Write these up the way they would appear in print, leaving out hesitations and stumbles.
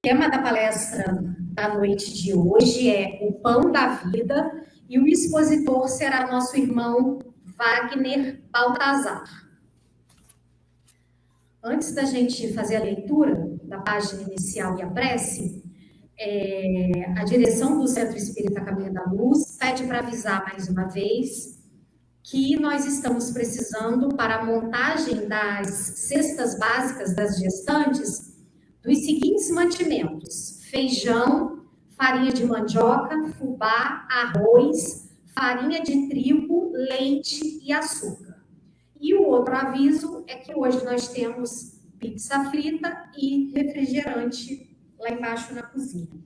O tema da palestra da noite de hoje é o pão da vida e o expositor será nosso irmão Wagner Baltazar. Antes da gente fazer a leitura da página inicial e a prece, a direção do Centro Espírita Caminho da Luz pede para avisar mais uma vez que nós estamos precisando, para a montagem das cestas básicas das gestantes, dos seguintes mantimentos: feijão, farinha de mandioca, fubá, arroz, farinha de trigo, leite e açúcar. E o outro aviso é que hoje nós temos pizza frita e refrigerante lá embaixo na cozinha.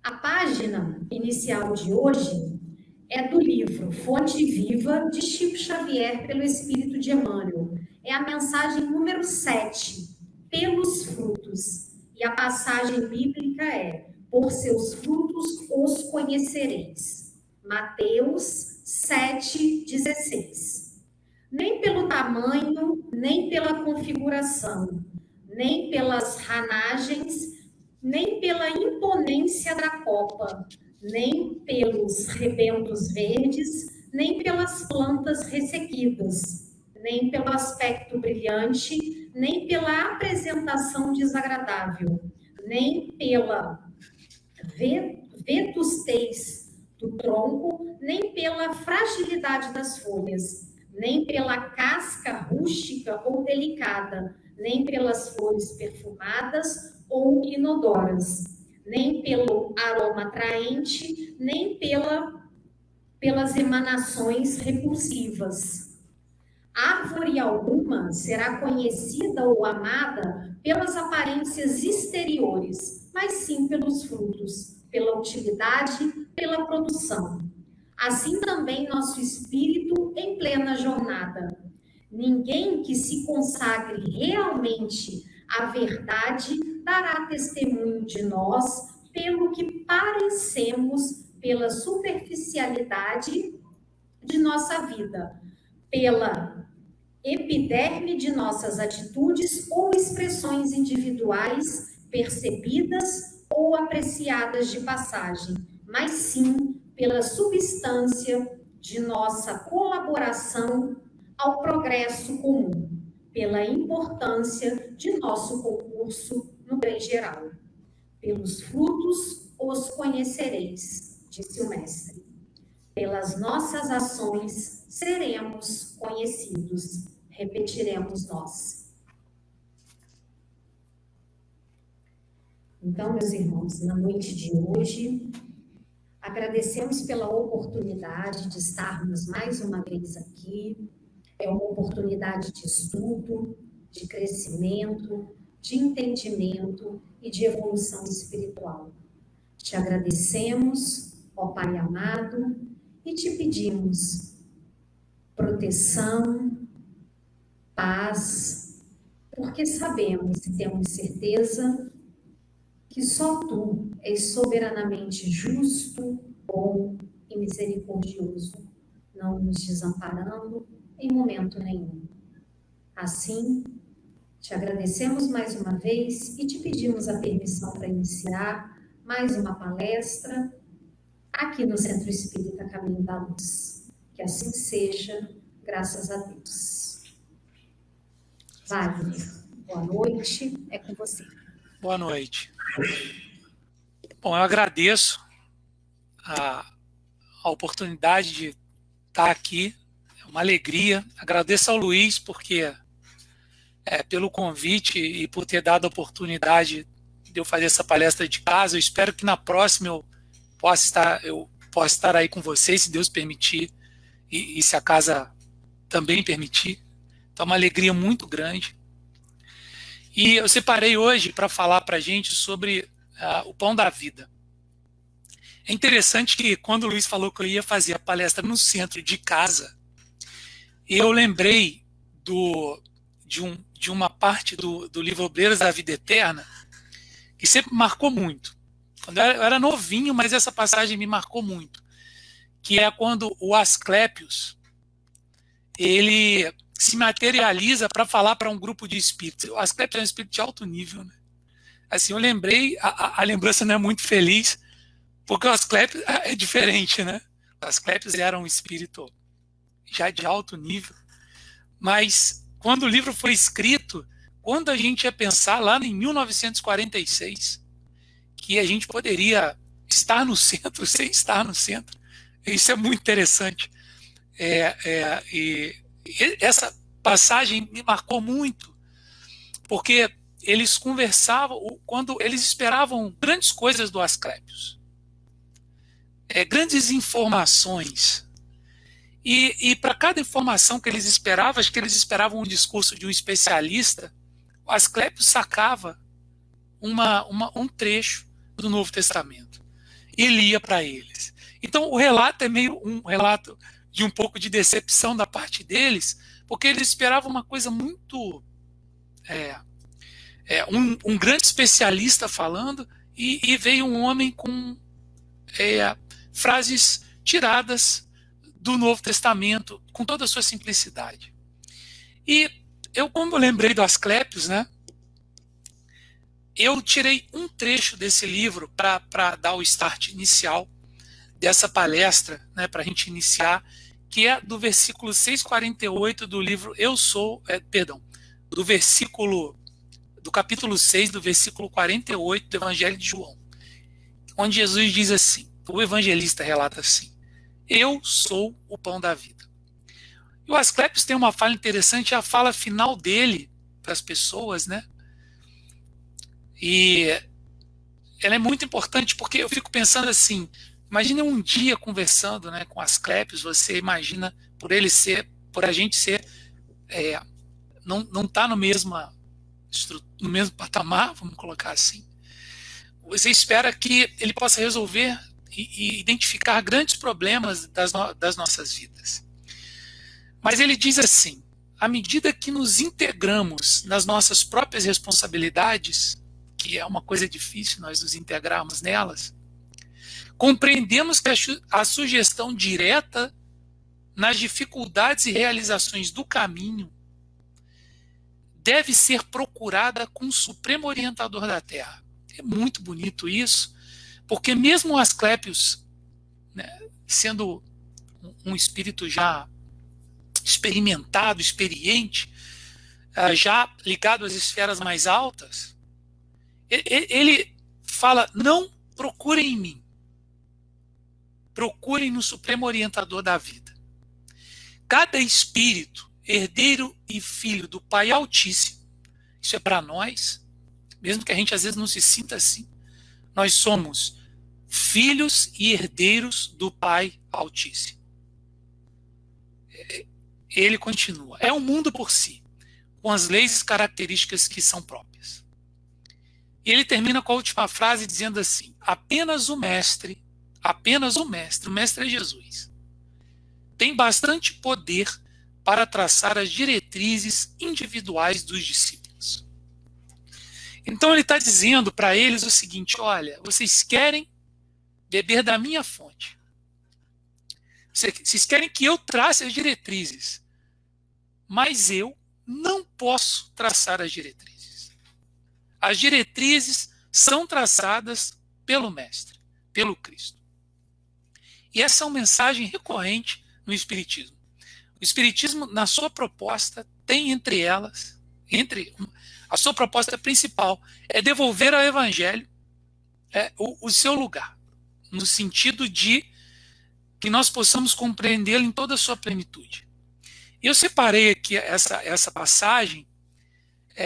A página inicial de hoje é do livro Fonte Viva, de Chico Xavier, pelo Espírito de Emmanuel. É a mensagem número 7, pelos frutos. E a passagem bíblica é: por seus frutos os conhecereis. Mateus 7,16. Nem pelo tamanho, nem pela configuração, nem pelas ranagens, nem pela imponência da copa, nem pelos rebentos verdes, nem pelas plantas ressequidas, nem pelo aspecto brilhante, nem pela apresentação desagradável, nem pela vetustez do tronco, nem pela fragilidade das folhas, nem pela casca rústica ou delicada, nem pelas flores perfumadas ou inodoras, nem pelo aroma atraente, nem pelas emanações repulsivas. Árvore alguma será conhecida ou amada pelas aparências exteriores, mas sim pelos frutos, pela utilidade, pela produção. Assim também nosso espírito em plena jornada. Ninguém que se consagre realmente à verdade dará testemunho de nós pelo que parecemos, pela superficialidade de nossa vida, pela epiderme de nossas atitudes ou expressões individuais percebidas ou apreciadas de passagem, mas sim pela substância de nossa colaboração ao progresso comum, pela importância de nosso concurso no bem geral. Pelos frutos os conhecereis, disse o mestre. Pelas nossas ações seremos conhecidos, repetiremos nós. Então, meus irmãos, na noite de hoje, agradecemos pela oportunidade de estarmos mais uma vez aqui. É uma oportunidade de estudo, de crescimento, de entendimento e de evolução espiritual. Te agradecemos, ó Pai amado, e te pedimos proteção, paz, porque sabemos e temos certeza que só Tu és soberanamente justo, bom e misericordioso, não nos desamparando em momento nenhum. Assim, te agradecemos mais uma vez e te pedimos a permissão para iniciar mais uma palestra aqui no Centro Espírita Caminho da Luz. Que assim seja, graças a Deus. Wagner, boa noite, é com você. Boa noite. Bom, eu agradeço a oportunidade de estar aqui, é uma alegria. Agradeço ao Luiz pelo convite e por ter dado a oportunidade de eu fazer essa palestra de casa. Eu espero que na próxima eu possa estar aí com vocês, se Deus permitir, e se a casa também permitir. Então é uma alegria muito grande. E eu separei hoje para falar para a gente sobre o pão da vida. É interessante que quando o Luiz falou que eu ia fazer a palestra no centro de casa, eu lembrei de uma parte do livro Obreiros da Vida Eterna, que sempre marcou muito. Quando eu era novinho, mas essa passagem me marcou muito, que é quando o Asclépios, ele se materializa para falar para um grupo de espíritos. O Asclepius é um espírito de alto nível, né? Assim, eu lembrei, a lembrança não é muito feliz, porque o Asclepius é diferente, né? O Asclepius era um espírito já de alto nível, mas quando o livro foi escrito, quando a gente ia pensar lá em 1946, que a gente poderia estar no centro sem estar no centro, isso é muito interessante. E essa passagem me marcou muito, porque eles conversavam, quando eles esperavam grandes coisas do Asclepius, grandes informações. E para cada informação que eles esperavam, acho que eles esperavam um discurso de um especialista, o Asclepius sacava um trecho do Novo Testamento e lia para eles. Então o relato é meio um relato de um pouco de decepção da parte deles, porque eles esperavam uma coisa muito... um grande especialista falando, e veio um homem com frases tiradas do Novo Testamento, com toda a sua simplicidade. E eu, como eu lembrei do Asclepius, né, eu tirei um trecho desse livro para dar o start inicial dessa palestra, né, para a gente iniciar, que é do versículo 648 do livro do capítulo 6, do versículo 48 do Evangelho de João, onde Jesus diz assim, o evangelista relata assim: eu sou o pão da vida. E o Asclepius tem uma fala interessante, a fala final dele para as pessoas, né? E ela é muito importante porque eu fico pensando assim, imagine um dia conversando, né, com Asclepius, você imagina por a gente ser, não tá no mesmo patamar, vamos colocar assim. Você espera que ele possa resolver e identificar grandes problemas das nossas vidas. Mas ele diz assim: à medida que nos integramos nas nossas próprias responsabilidades, que é uma coisa difícil nós nos integrarmos nelas, compreendemos que a sugestão direta nas dificuldades e realizações do caminho deve ser procurada com o Supremo Orientador da Terra. É muito bonito isso, porque mesmo o Asclepius, né, sendo um espírito já experimentado, experiente, já ligado às esferas mais altas, ele fala: não procurem em mim, procurem no Supremo Orientador da vida. Cada espírito, herdeiro e filho do Pai Altíssimo, isso é para nós, mesmo que a gente às vezes não se sinta assim, nós somos filhos e herdeiros do Pai Altíssimo. Ele continua: é um mundo por si, com as leis e características que são próprias. E ele termina com a última frase dizendo assim: apenas o mestre é Jesus, tem bastante poder para traçar as diretrizes individuais dos discípulos. Então ele está dizendo para eles o seguinte: olha, vocês querem beber da minha fonte, vocês querem que eu trace as diretrizes, mas eu não posso traçar as diretrizes. As diretrizes são traçadas pelo Mestre, pelo Cristo. E essa é uma mensagem recorrente no Espiritismo. O Espiritismo, na sua proposta, tem a sua proposta principal é devolver ao Evangelho o seu lugar, no sentido de que nós possamos compreendê-lo em toda a sua plenitude. E eu separei aqui essa passagem,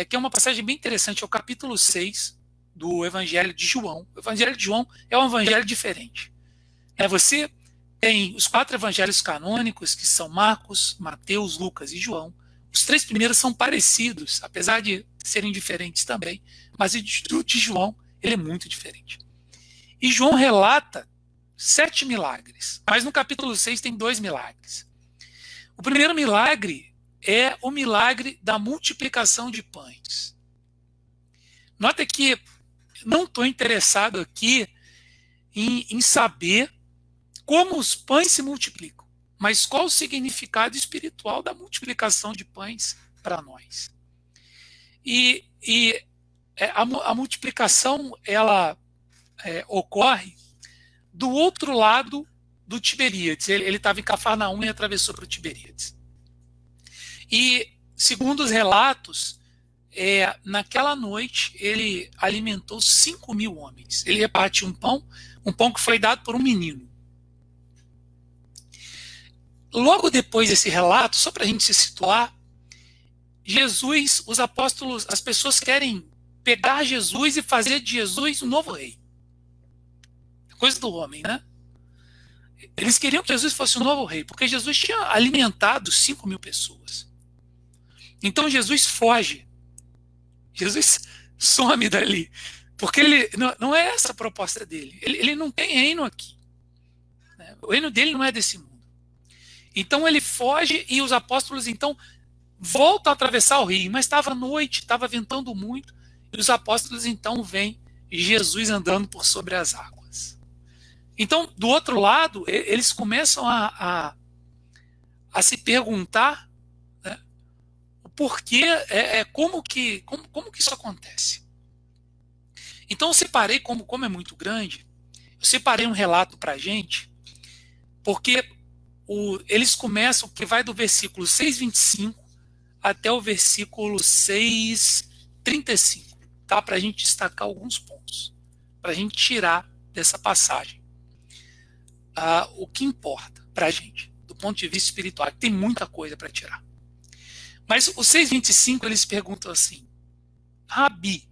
que é uma passagem bem interessante, é o capítulo 6 do Evangelho de João. O Evangelho de João é um evangelho diferente. Você tem os 4 evangelhos canônicos, que são Marcos, Mateus, Lucas e João. Os 3 primeiros são parecidos, apesar de serem diferentes também, mas o de João ele é muito diferente. E João relata 7 milagres, mas no capítulo 6 tem 2 milagres. O primeiro milagre é o milagre da multiplicação de pães. Nota que não estou interessado aqui em saber como os pães se multiplicam, mas qual o significado espiritual da multiplicação de pães para nós? E a multiplicação, ela ocorre do outro lado do Tiberíades. Ele estava em Cafarnaum e atravessou para o Tiberíades. E, segundo os relatos, naquela noite ele alimentou 5.000 homens. Ele repartiu um pão que foi dado por um menino. Logo depois desse relato, só para a gente se situar, Jesus, os apóstolos, as pessoas querem pegar Jesus e fazer de Jesus um novo rei. Coisa do homem, né? Eles queriam que Jesus fosse um novo rei, porque Jesus tinha alimentado 5.000 pessoas. Então Jesus foge. Jesus some dali. Porque ele não é essa a proposta dele. Ele não tem reino aqui. Né? O reino dele não é desse mundo. Então ele foge e os apóstolos então voltam a atravessar o rio. Mas estava noite, estava ventando muito. E os apóstolos então veem Jesus andando por sobre as águas. Então, do outro lado, eles começam a se perguntar, né, o porquê, como que isso acontece. Então, eu separei, como é muito grande, eu separei um relato para a gente, porque eles começam, que vai do versículo 6:25 até o versículo 6:35, tá? Para a gente destacar alguns pontos, para a gente tirar dessa passagem o que importa para a gente, do ponto de vista espiritual. Tem muita coisa para tirar. Mas o 6:25 eles perguntam assim: Rabi,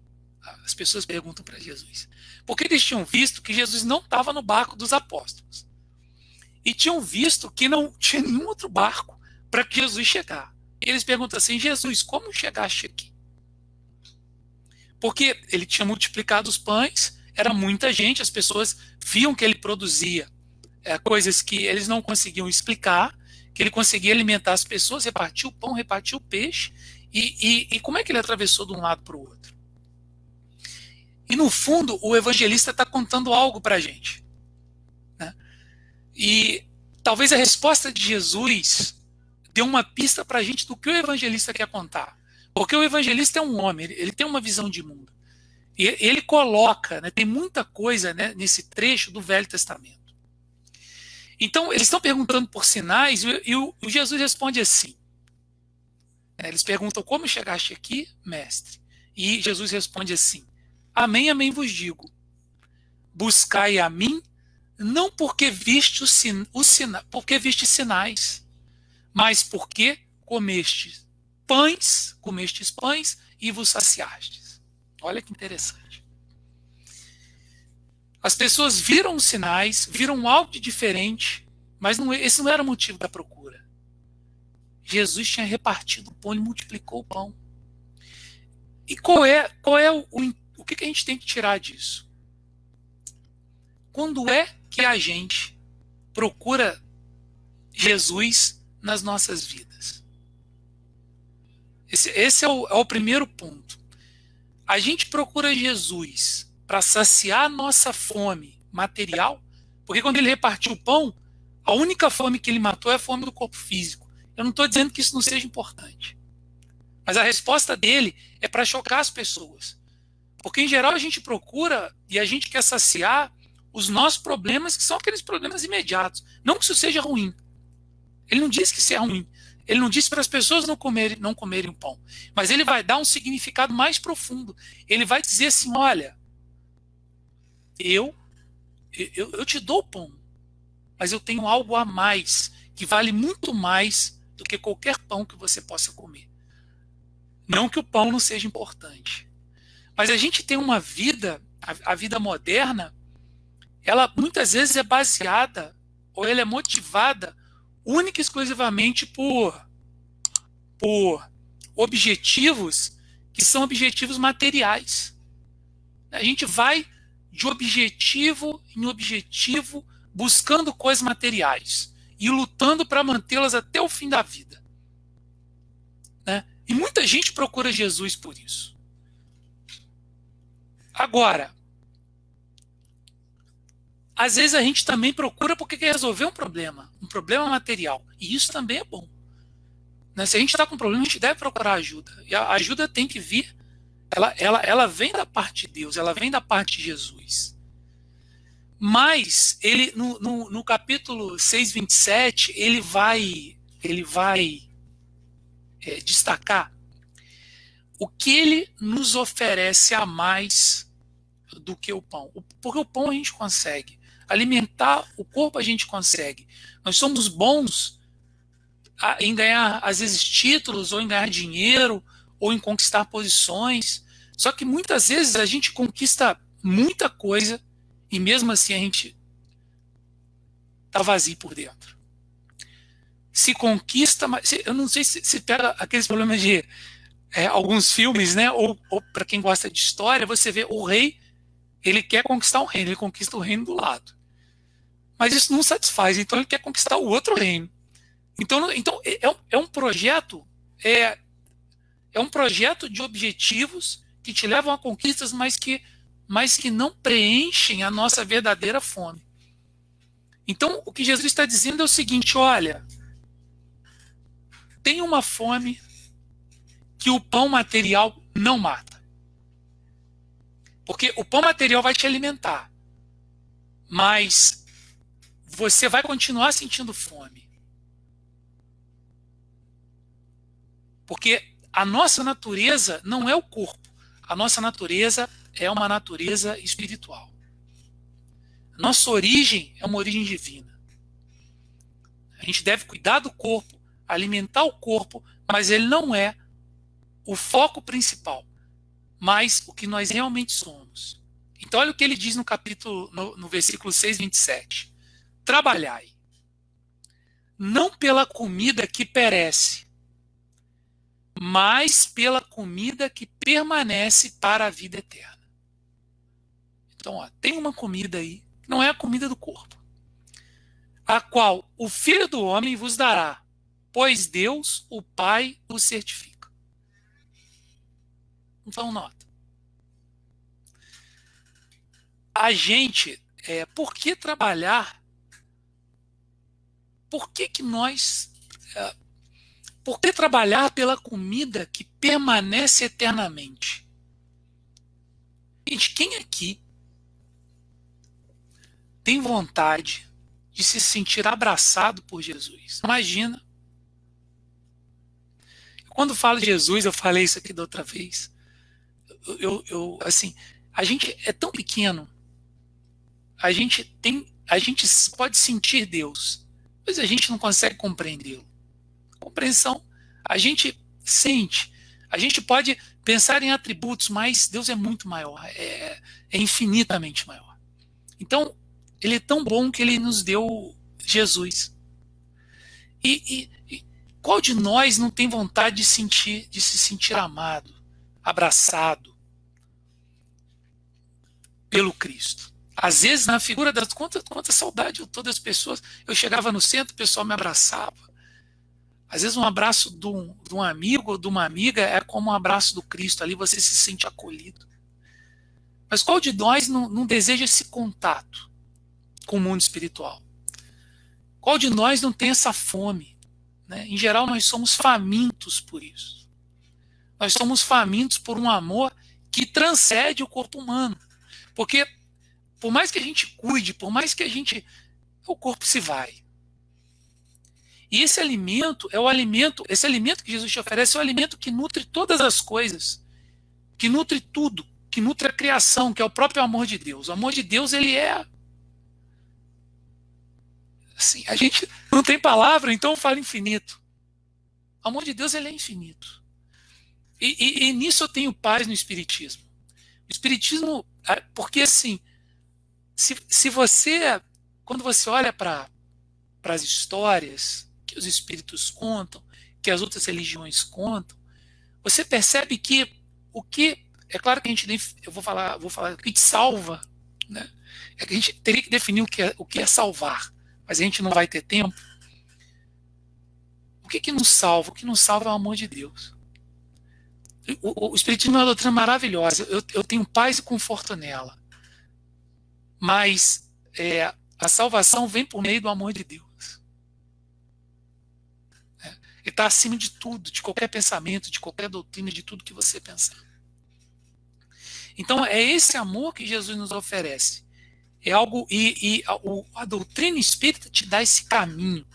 as pessoas perguntam para Jesus, porque eles tinham visto que Jesus não estava no barco dos apóstolos. E tinham visto que não tinha nenhum outro barco para que Jesus chegar. E eles perguntam assim: Jesus, como chegaste aqui? Porque ele tinha multiplicado os pães, era muita gente, as pessoas viam que ele produzia coisas que eles não conseguiam explicar, que ele conseguia alimentar as pessoas, repartir o pão, repartir o peixe, e como é que ele atravessou de um lado para o outro? E no fundo, o evangelista está contando algo para a gente. Né? E talvez a resposta de Jesus dê uma pista para a gente do que o evangelista quer contar. Porque o evangelista é um homem, ele tem uma visão de mundo. E ele coloca, né, tem muita coisa, né, nesse trecho do Velho Testamento. Então, eles estão perguntando por sinais e o Jesus responde assim. Eles perguntam: como chegaste aqui, mestre? E Jesus responde assim: amém, amém vos digo. Buscai a mim, não porque viste porque viste sinais, mas porque comestes pães e vos saciastes. Olha que interessante. As pessoas viram os sinais, viram algo de diferente, mas esse não era o motivo da procura. Jesus tinha repartido o pão e multiplicou o pão. E qual é o que a gente tem que tirar disso? Quando é que a gente procura Jesus nas nossas vidas? Esse é o primeiro ponto. A gente procura Jesus para saciar a nossa fome material, porque quando ele repartiu o pão, a única fome que ele matou é a fome do corpo físico. Eu não estou dizendo que isso não seja importante, mas a resposta dele é para chocar as pessoas, porque em geral a gente procura e a gente quer saciar os nossos problemas, que são aqueles problemas imediatos. Não que isso seja ruim, ele não disse que isso é ruim, ele não disse para as pessoas não comerem o pão, mas ele vai dar um significado mais profundo. Ele vai dizer assim: olha, eu te dou o pão, mas eu tenho algo a mais, que vale muito mais do que qualquer pão que você possa comer. Não que o pão não seja importante, mas a gente tem uma vida, a vida moderna, ela muitas vezes é baseada, ou ela é motivada, única e exclusivamente por objetivos que são objetivos materiais. A gente vai de objetivo em objetivo, buscando coisas materiais e lutando para mantê-las até o fim da vida. Né? E muita gente procura Jesus por isso. Agora, às vezes a gente também procura porque quer resolver um problema problema material. E isso também é bom. Né? Se a gente está com problema, a gente deve procurar ajuda. E a ajuda tem que vir, ela vem da parte de Deus, ela vem da parte de Jesus. Mas ele no capítulo 6:27, ele vai destacar o que ele nos oferece a mais do que o pão. Porque o pão a gente consegue. Alimentar o corpo a gente consegue. Nós somos bons em ganhar, às vezes, títulos, ou em ganhar dinheiro, ou em conquistar posições. Só que muitas vezes a gente conquista muita coisa e mesmo assim a gente está vazio por dentro. Se conquista, eu não sei se pega aqueles problemas de alguns filmes, né? Ou para quem gosta de história, você vê o rei, ele quer conquistar um reino, ele conquista o reino do lado. Mas isso não satisfaz, então ele quer conquistar o outro reino. Então é um projeto, é um projeto de objetivos que te levam a conquistas, mas que não preenchem a nossa verdadeira fome. Então, o que Jesus está dizendo é o seguinte: olha, tem uma fome que o pão material não mata. Porque o pão material vai te alimentar, mas você vai continuar sentindo fome. Porque a nossa natureza não é o corpo. A nossa natureza é uma natureza espiritual. A nossa origem é uma origem divina. A gente deve cuidar do corpo, alimentar o corpo, mas ele não é o foco principal, mas o que nós realmente somos. Então olha o que ele diz no versículo 6:27. Trabalhai, não pela comida que perece, mas pela comida que permanece para a vida eterna. Então, tem uma comida aí, que não é a comida do corpo, a qual o Filho do Homem vos dará, pois Deus, o Pai, o certifica. Então, nota. A gente, por que trabalhar? Por que trabalhar pela comida que permanece eternamente? Gente, quem aqui tem vontade de se sentir abraçado por Jesus? Imagina. Quando falo de Jesus, eu falei isso aqui da outra vez. Assim, a gente é tão pequeno. A gente pode sentir Deus, mas a gente não consegue compreendê-lo. Compreensão, a gente sente, a gente pode pensar em atributos, mas Deus é muito maior, é infinitamente maior. Então, ele é tão bom que ele nos deu Jesus. E qual de nós não tem vontade de se sentir amado, abraçado pelo Cristo? Às vezes, na figura das quanta saudade eu tô das pessoas. Eu chegava no centro, o pessoal me abraçava. Às vezes um abraço de um amigo ou de uma amiga é como um abraço do Cristo, ali você se sente acolhido. Mas qual de nós não deseja esse contato com o mundo espiritual? Qual de nós não tem essa fome? Né? Em geral, nós somos famintos por isso. Nós somos famintos por um amor que transcende o corpo humano. Porque, por mais que a gente cuide, por mais que o corpo se vai. E esse alimento que Jesus te oferece é o alimento que nutre todas as coisas, que nutre tudo, que nutre a criação, que é o próprio amor de Deus. O amor de Deus, ele é... Assim, a gente não tem palavra, então fala infinito. O amor de Deus, ele é infinito. E nisso eu tenho paz no Espiritismo. O Espiritismo, porque assim, se você, quando você olha para as histórias que os espíritos contam, que as outras religiões contam, você percebe que é claro que eu vou falar o que te salva, né? É que a gente teria que definir o que é salvar, mas a gente não vai ter tempo. O que nos salva? O que nos salva é o amor de Deus. O Espiritismo é uma doutrina maravilhosa, eu tenho paz e conforto nela, mas a salvação vem por meio do amor de Deus. está acima de tudo, de qualquer pensamento, de qualquer doutrina, de tudo que você pensar. Então, é esse amor que Jesus nos oferece. É algo, a doutrina espírita te dá esse caminho,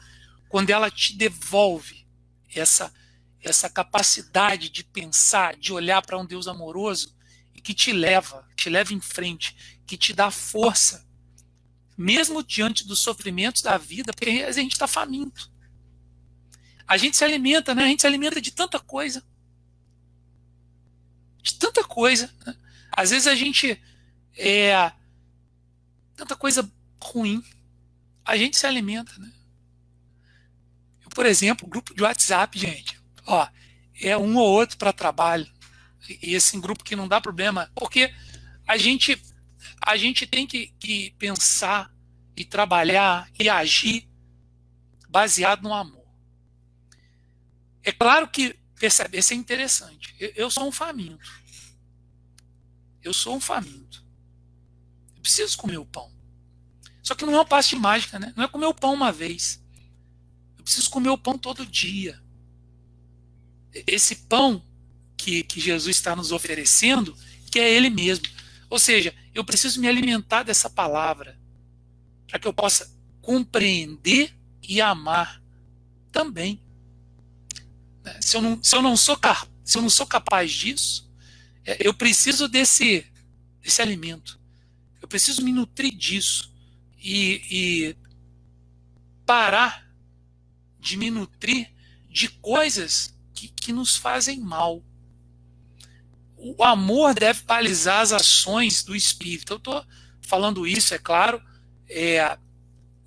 quando ela te devolve essa capacidade de pensar, de olhar para um Deus amoroso e que te leva em frente, que te dá força, mesmo diante dos sofrimentos da vida, porque a gente está faminto. A gente se alimenta, né? A gente se alimenta de tanta coisa. De tanta coisa. Né? Às vezes a gente tanta coisa ruim. A gente se alimenta, né? Eu, por exemplo, grupo de WhatsApp, gente, ó, é um ou outro para trabalho. E esse grupo que não dá problema, porque a gente tem que pensar e trabalhar e agir baseado no amor. É claro que, percebe, isso é interessante. Eu sou um faminto. Eu sou um faminto. Eu preciso comer o pão. Só que não é um passe de mágica, né? Não é comer o pão uma vez. Eu preciso comer o pão todo dia. Esse pão que Jesus está nos oferecendo, que é Ele mesmo. Ou seja, eu preciso me alimentar dessa palavra para que eu possa compreender e amar também. Se eu não sou capaz disso, eu preciso desse alimento. Eu preciso me nutrir disso e parar de me nutrir de coisas que nos fazem mal. O amor deve balizar as ações do Espírito. Eu estou falando isso, é claro,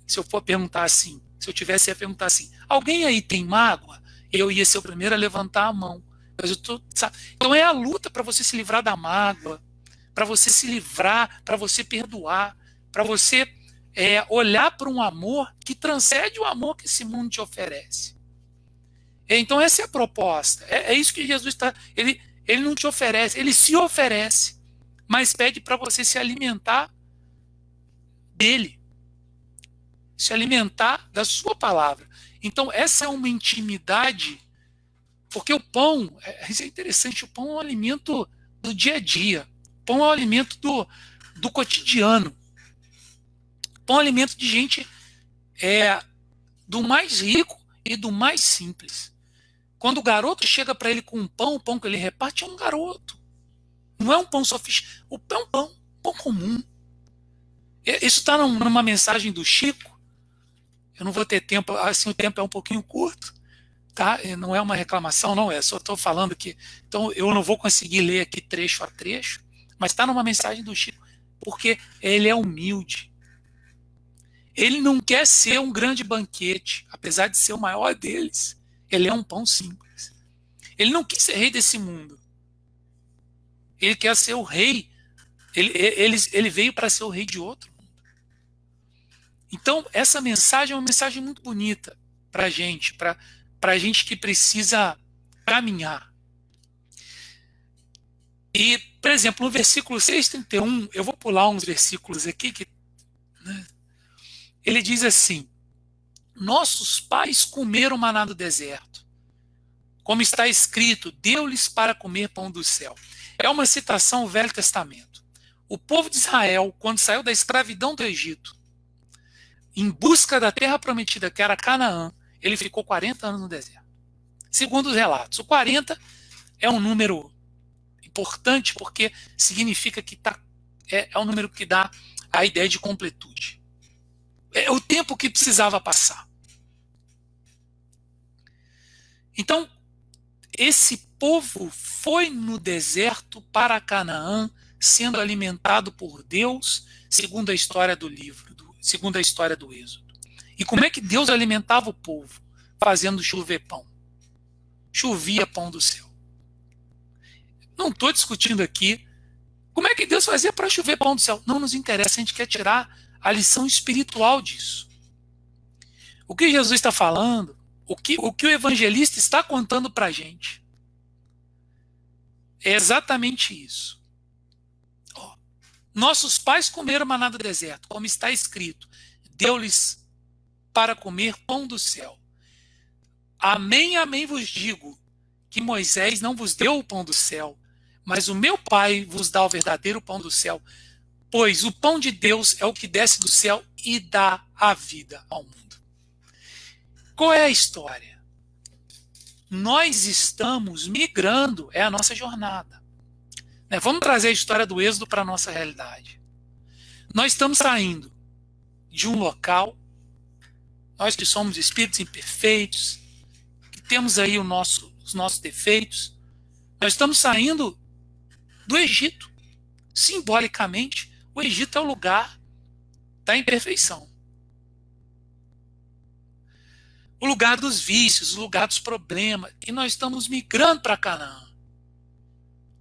se eu for perguntar assim, se eu tivesse a perguntar assim, alguém aí tem mágoa? Eu ia ser o primeiro a levantar a mão. Mas então é a luta para você se livrar da mágoa, para você se livrar, para você perdoar, para você olhar para um amor que transcende o amor que esse mundo te oferece. Então essa é a proposta. É isso que Jesus está... Ele não te oferece, ele se oferece, mas pede para você se alimentar dele, se alimentar da sua palavra. Então essa é uma intimidade, porque o pão, isso é interessante, o pão é um alimento do dia a dia, o pão é um alimento do cotidiano, o pão é um alimento de gente do mais rico e do mais simples. Quando o garoto chega para ele com um pão, o pão que ele reparte é um garoto. Não é um pão sofisticado. O pão é um pão comum. Isso está numa mensagem do Chico. Eu não vou ter tempo, assim o tempo é um pouquinho curto. Tá? Não é uma reclamação, não é. Só estou falando que... Então eu não vou conseguir ler aqui trecho a trecho, mas está numa mensagem do Chico, porque ele é humilde. Ele não quer ser um grande banquete, apesar de ser o maior deles. Ele é um pão simples. Ele não quis ser rei desse mundo. Ele quer ser o rei. Ele veio para ser o rei de outro mundo. Então, essa mensagem é uma mensagem muito bonita para a gente, para gente que precisa caminhar. E, por exemplo, no versículo 6:31, eu vou pular uns versículos aqui, né, ele diz assim: nossos pais comeram maná do deserto, como está escrito, deu-lhes para comer pão do céu. É uma citação do Velho Testamento. O povo de Israel, quando saiu da escravidão do Egito, em busca da terra prometida, que era Canaã, ele ficou 40 anos no deserto. Segundo os relatos, o 40 é um número importante porque significa que é um número que dá a ideia de completude. É o tempo que precisava passar. Então, esse povo foi no deserto para Canaã, sendo alimentado por Deus, segundo a história do livro, segundo a história do Êxodo. E como é que Deus alimentava o povo? Fazendo chover pão. Chovia pão do céu. Não estou discutindo aqui como é que Deus fazia para chover pão do céu. Não nos interessa, a gente quer tirar a lição espiritual disso. O que Jesus está falando, o que o evangelista está contando para a gente, é exatamente isso. Nossos pais comeram maná do deserto, como está escrito, deu-lhes para comer pão do céu. Amém, amém vos digo, que Moisés não vos deu o pão do céu, mas o meu Pai vos dá o verdadeiro pão do céu, pois o pão de Deus é o que desce do céu e dá a vida ao mundo. Qual é a história? Nós estamos migrando, é a nossa jornada. Vamos trazer a história do Êxodo para a nossa realidade. Nós estamos saindo de um local, nós que somos espíritos imperfeitos, que temos aí os nossos defeitos, nós estamos saindo do Egito. Simbolicamente, o Egito é o lugar da imperfeição. O lugar dos vícios, o lugar dos problemas. E nós estamos migrando para Canaã.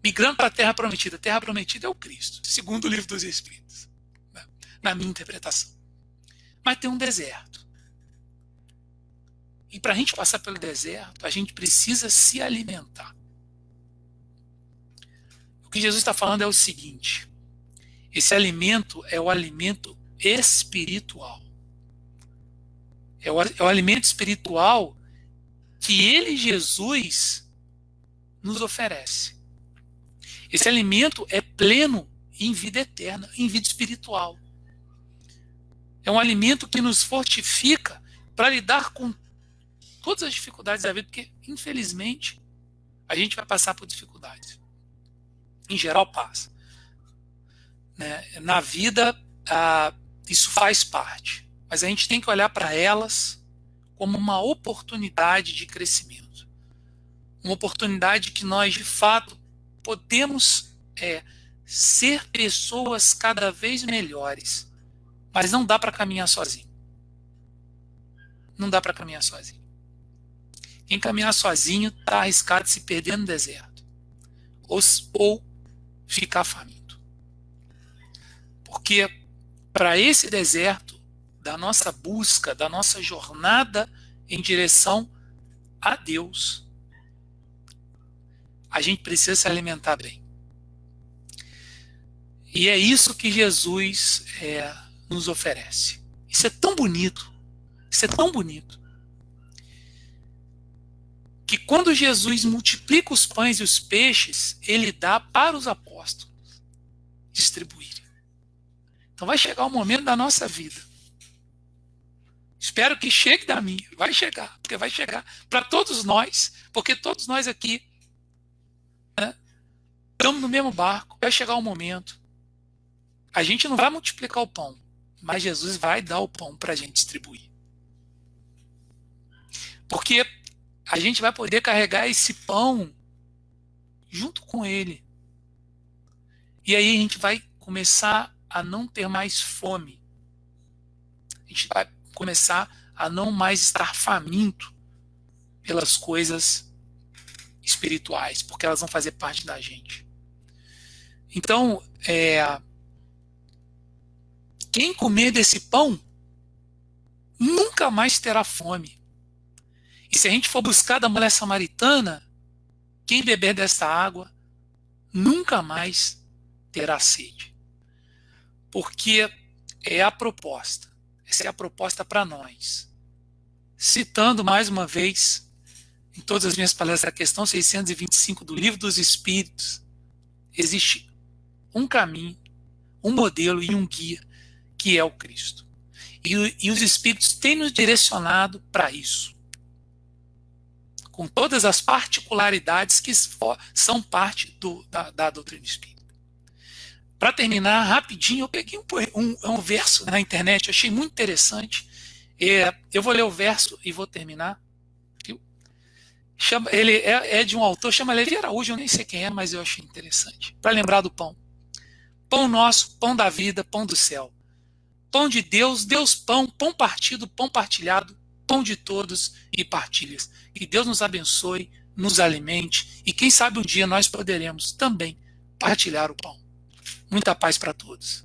Migrando para a Terra Prometida. A Terra Prometida é o Cristo, segundo o Livro dos Espíritos, na minha interpretação. Mas tem um deserto. E para a gente passar pelo deserto, a gente precisa se alimentar. O que Jesus está falando é o seguinte: esse alimento é o alimento espiritual. É o alimento espiritual que ele, Jesus, nos oferece. Esse alimento é pleno em vida eterna, em vida espiritual. É um alimento que nos fortifica para lidar com todas as dificuldades da vida, porque, infelizmente, a gente vai passar por dificuldades. Em geral, passa. Na vida, isso faz parte. Mas a gente tem que olhar para elas como uma oportunidade de crescimento. Uma oportunidade que nós, de fato, podemos ser pessoas cada vez melhores. Mas não dá para caminhar sozinho. Não dá para caminhar sozinho. Quem caminhar sozinho está arriscado de se perder no deserto. Ou ficar faminto. Porque para esse deserto, da nossa busca, da nossa jornada em direção a Deus, a gente precisa se alimentar bem. E é isso que Jesus nos oferece. Isso é tão bonito. Isso é tão bonito. Que quando Jesus multiplica os pães e os peixes, ele dá para os apóstolos distribuírem. Então vai chegar o momento da nossa vida. Espero que chegue da minha. Vai chegar, porque vai chegar para todos nós, porque todos nós aqui estamos no mesmo barco. Vai chegar o momento. A gente não vai multiplicar o pão, mas Jesus vai dar o pão para a gente distribuir. Porque a gente vai poder carregar esse pão junto com ele. E aí a gente vai começar a não ter mais fome. A gente vai começar a não mais estar faminto pelas coisas espirituais, porque elas vão fazer parte da gente. Então, quem comer desse pão nunca mais terá fome. E se a gente for buscar da mulher samaritana, quem beber dessa água nunca mais terá sede. Porque é a proposta. Essa é a proposta para nós. Citando mais uma vez, em todas as minhas palestras, a questão 625 do Livro dos Espíritos, existe um caminho, um modelo e um guia, que é o Cristo. E os Espíritos têm nos direcionado para isso. Com todas as particularidades que são parte da doutrina espírita. Para terminar, rapidinho, eu peguei um verso na internet, eu achei muito interessante. Eu vou ler o verso e vou terminar. Viu? Ele é de um autor, chama Levi Araújo, eu nem sei quem é, mas eu achei interessante. Para lembrar do pão. Pão nosso, pão da vida, pão do céu. Pão de Deus, Deus pão, pão partido, pão partilhado, pão de todos e partilhas. Que Deus nos abençoe, nos alimente e quem sabe um dia nós poderemos também partilhar o pão. Muita paz para todos.